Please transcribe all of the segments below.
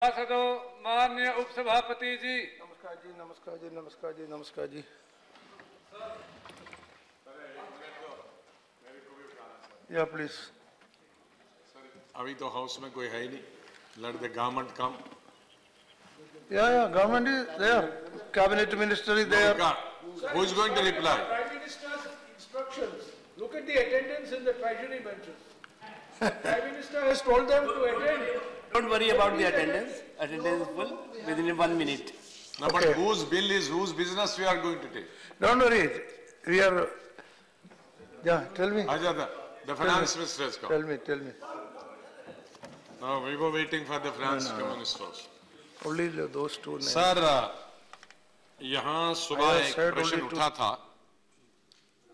सदो माननीय उपसभापति जी। नमस्कार जी, नमस्कार जी, नमस्कार जी, नमस्कार जी। या प्लीज। अभी तो हाउस में कोई है ही नहीं। Let the government come. या government is there, cabinet minister is there. Who is going to reply? Prime Minister's instructions. Look at the attendance in the treasury benches. Prime Minister has told them to attend. Don't worry about the attendance. Attendance is full within 1 minute. No, but whose bill is whose business we are going to take? Don't worry, we are. Yeah, tell me. Ajada, the finance minister has come. Tell me. No, we were waiting for the finance minister. Only those two names. Sir, यहाँ सुबह एक प्रश्न उठा था,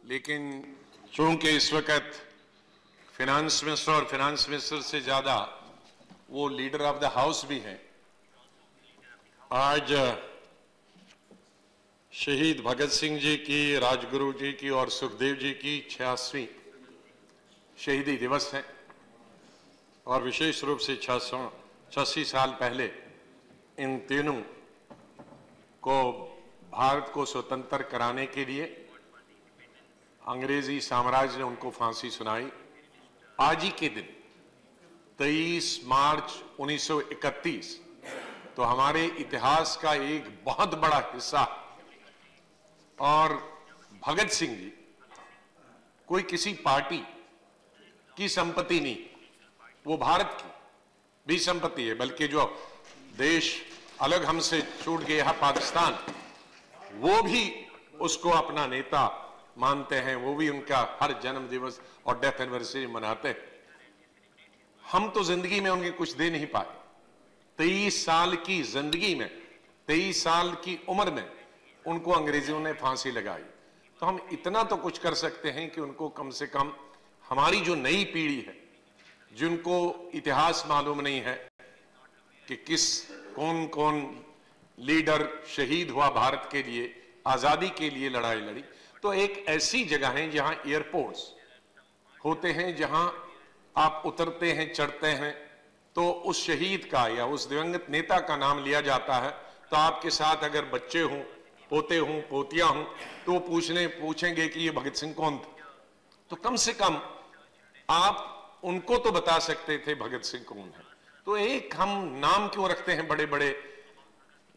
लेकिन चूंकि इस वक्त फिनांस मिनिस्टर और फिनांस मिनिस्टर से ज्यादा वो लीडर ऑफ द हाउस भी हैं। आज शहीद भगत सिंह जी की, राजगुरु जी की और सुखदेव जी की 86वीं शहीदी दिवस है और विशेष रूप से 86 साल पहले इन तीनों को भारत को स्वतंत्र कराने के लिए अंग्रेजी साम्राज्य ने उनको फांसी सुनाई। आज ही के दिन 23 मार्च 1931 तो हमारे इतिहास का एक बहुत बड़ा हिस्सा। और भगत सिंह जी कोई किसी पार्टी की संपत्ति नहीं, वो भारत की भी संपत्ति है, बल्कि जो देश अलग हमसे छूट गया पाकिस्तान, वो भी उसको अपना नेता मानते हैं, वो भी उनका हर जन्म दिवस और डेथ एनिवर्सरी मनाते हैं। हम तो जिंदगी में उनके कुछ दे नहीं पाए। 23 साल की जिंदगी में, 23 साल की उम्र में उनको अंग्रेजों ने फांसी लगाई। तो हम इतना तो कुछ कर सकते हैं कि उनको कम से कम हमारी जो नई पीढ़ी है, जिनको इतिहास मालूम नहीं है कि कौन कौन लीडर शहीद हुआ भारत के लिए, आजादी के लिए लड़ाई लड़ी, तो एक ऐसी जगह है जहां एयरपोर्ट्स होते हैं, जहां आप उतरते हैं, चढ़ते हैं, तो उस शहीद का या उस दिवंगत नेता का नाम लिया जाता है। तो आपके साथ अगर बच्चे हों, पोते हों, पोतियां हों, तो पूछेंगे कि ये भगत सिंह कौन थे। तो कम से कम आप उनको तो बता सकते थे भगत सिंह कौन है। तो एक हम नाम क्यों रखते हैं बड़े बड़े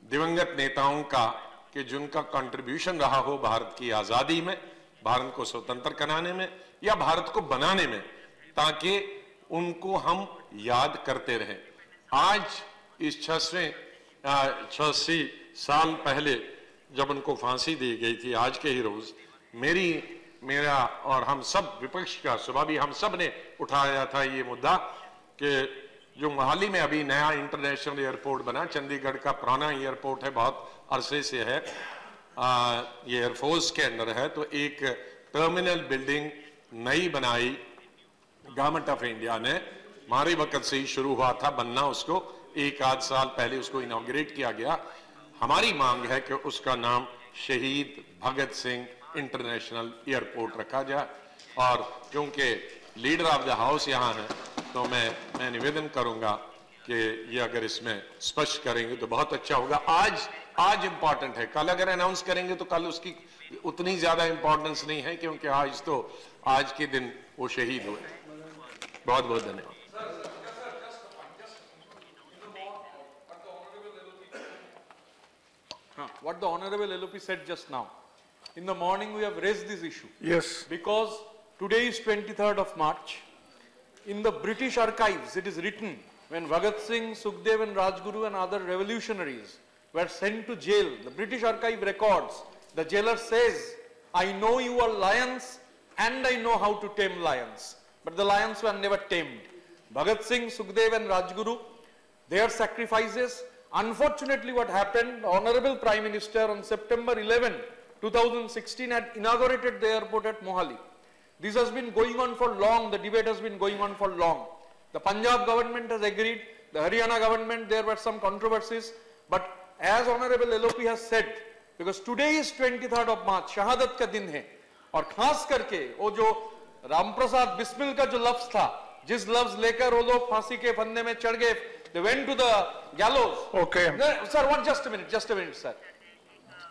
दिवंगत नेताओं का कि जिनका कंट्रीब्यूशन रहा हो भारत की आजादी में, भारत को स्वतंत्र कराने में या भारत को बनाने में, ताकि उनको हम याद करते रहें। आज इस 86 साल पहले जब उनको फांसी दी गई थी, आज के ही रोज मेरा और हम सब विपक्ष का, सुबह भी हम सब ने उठाया था ये मुद्दा कि जो मोहाली में अभी नया इंटरनेशनल एयरपोर्ट बना, चंडीगढ़ का पुराना एयरपोर्ट है, बहुत अरसे से है, ये एयरफोर्स के अंदर है, तो एक टर्मिनल बिल्डिंग नई बनाई गवर्नमेंट ऑफ इंडिया ने, हमारे वक्त से ही शुरू हुआ था बनना, उसको एक आध साल पहले उसको इनॉग्रेट किया गया। हमारी मांग है कि उसका नाम शहीद भगत सिंह इंटरनेशनल एयरपोर्ट रखा जाए। और क्योंकि लीडर ऑफ द हाउस यहाँ है, तो मैं निवेदन करूंगा कि ये अगर इसमें स्पष्ट करेंगे तो बहुत अच्छा होगा। आज इंपॉर्टेंट है, कल अगर अनाउंस करेंगे तो कल उसकी उतनी ज्यादा इंपॉर्टेंस नहीं है, क्योंकि आज के दिन वो शहीद हुए। बहुत बहुत धन्यवाद। What the Honorable LOP said just now. In the morning we have raised this issue. Yes. Because today is 23rd of March. In the British archives it is written, when Bhagat Singh, Sukhdev and Rajguru and other revolutionaries were sent to jail, the British archive records, the jailer says, I know you are lions and I know how to tame lions. But the lions were never tamed. Bhagat Singh, Sukhdev and Rajguru, their sacrifices. Unfortunately, what happened, the Honorable Prime Minister on September 11, 2016 had inaugurated the airport at Mohali. This has been going on for long, the debate has been going on for long. The Punjab government has agreed, the Haryana government, there were some controversies, but as Honorable LOP has said, because today is 23rd of March, शहादत का दिन है, और खास करके वो जो रामप्रसाद बिस्मिल का जो लफ्ज था, जिस लफ्ज लेकर वो लोग फांसी के फंदे में चढ़ गए, they went to the gallows. Okay. Sir, just a minute, sir.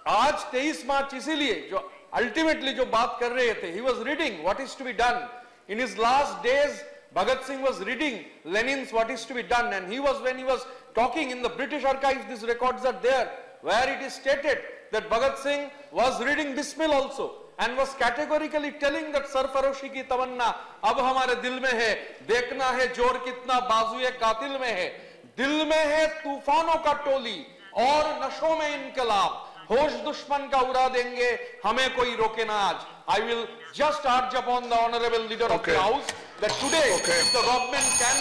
आज 23 मार्च इसीलिए जो ultimately जो बात कर रहे थे, he was reading what is to be done. In his last days, Bhagat Singh was reading Lenin's what is to be done, and when he was talking in the British archives, these records are there, where it is stated that Bhagat Singh was reading Bismil also, and was categorically telling that सरफरोशी की तमन्ना अब हमारे दिल में है, देखना है जोर कितना बाजुए कातिल में है, दिल में है तूफानों का टोली और नशों में इनकलाब, होश दुश्मन का उड़ा देंगे, हमें कोई रोके ना आज. I will just urge upon the honorable leader of the house that today, if the government can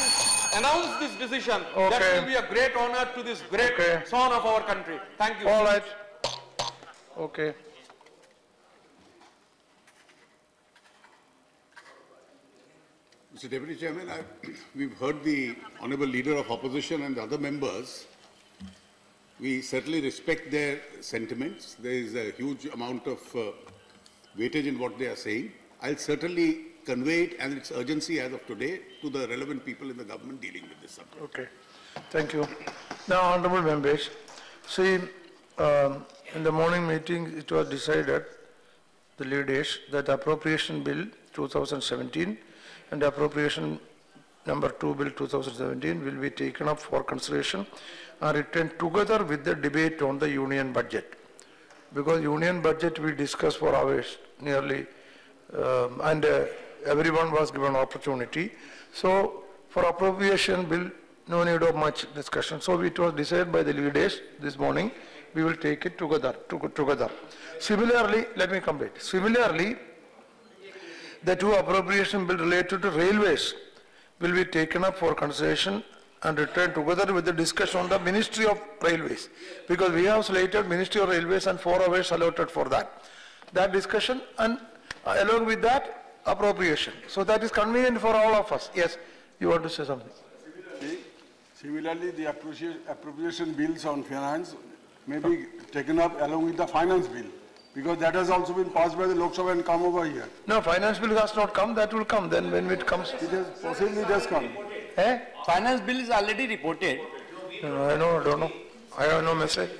announce this decision, that will be a great honor to this great son of our country. Thank you. All right. Okay. Mr. Deputy Chairman, we've heard the Honourable Leader of Opposition and the other members. We certainly respect their sentiments. There is a huge amount of weightage in what they are saying. I'll certainly convey it and its urgency as of today to the relevant people in the government dealing with this subject. Okay. Thank you. Now, honourable members, see, in the morning meeting, it was decided, the leaders, that appropriation bill 2017 and appropriation number 2 bill 2017 will be taken up for consideration and returned together with the debate on the union budget. Because union budget we discussed for hours nearly, and everyone was given opportunity. So for appropriation bill, no need of much discussion. So it was decided by the leaders this morning, we will take it together. Similarly, let me complete. Similarly, the two appropriation bill related to railways will be taken up for consideration and returned together with the discussion on the Ministry of Railways, because we have slated Ministry of Railways and 4 hours allotted for that. That discussion and along with that appropriation. So that is convenient for all of us. Yes, you want to say something? Similarly, the appropriation bills on finance may be taken up along with the finance bill, because that has also been passed by the Lok Sabha and come over here. No, finance bill has not come. That will come then when it comes. It has possibly just come. Eh? Finance bill is already reported. No, I don't know. I have no message.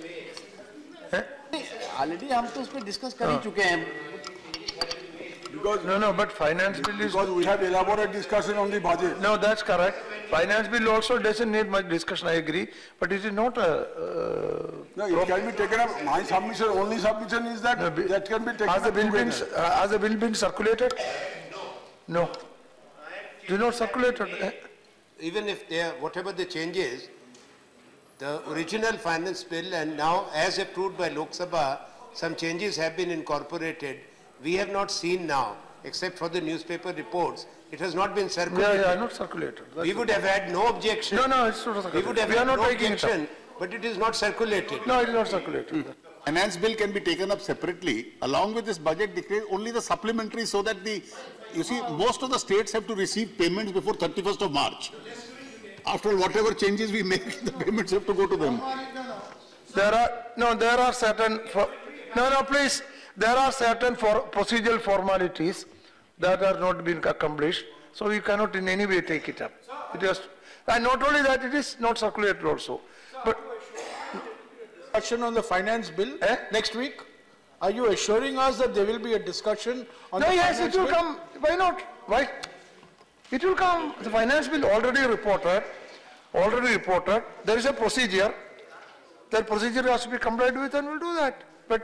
Eh? Already हम तो उसमें discuss कर ही चुके हैं. Because no, but finance bill is. Because we have elaborate discussion on the budget. No, that's correct. Finance bill also doesn't need much discussion. I agree, but it is not a. No, it can be taken up. My submission, only submission is that that can be taken has up. Has the bill been circulated? No. It is not circulated. Eh? Even if there, whatever the changes, the original finance bill and now as approved by Lok Sabha, some changes have been incorporated. We have not seen now, except for the newspaper reports, it has not been circulated. Yeah, not circulated. We would have had no objection. No, it's not circulated. We would have had no objection, but it is not circulated. No, it is not circulated. Finance bill can be taken up separately along with this budget decree, only the supplementary, so that you see, most of the states have to receive payments before 31st of March. After whatever changes we make, the payments have to go to them. There are certain, please, there are certain procedural formalities that are not being accomplished, so we cannot in any way take it up. And not only that, it is not circulated also. But discussion on the finance bill next week? Are you assuring us that there will be a discussion on the finance bill? Yes, it will come. Why not? Why? It will come. The finance bill already reported. There is a procedure. That procedure has to be complied with, and we'll do that. But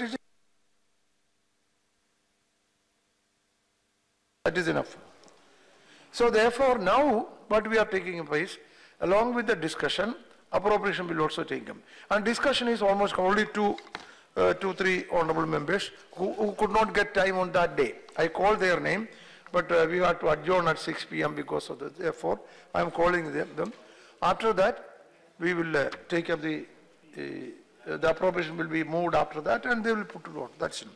that is enough. So therefore, now what we are taking place, along with the discussion, appropriation will also take them. And discussion is almost only three honorable members who could not get time on that day. I called their name, but we had to adjourn at 6 p.m. because of that. Therefore, I am calling them. After that, we will take up the appropriation will be moved after that, and they will put to vote. That's it.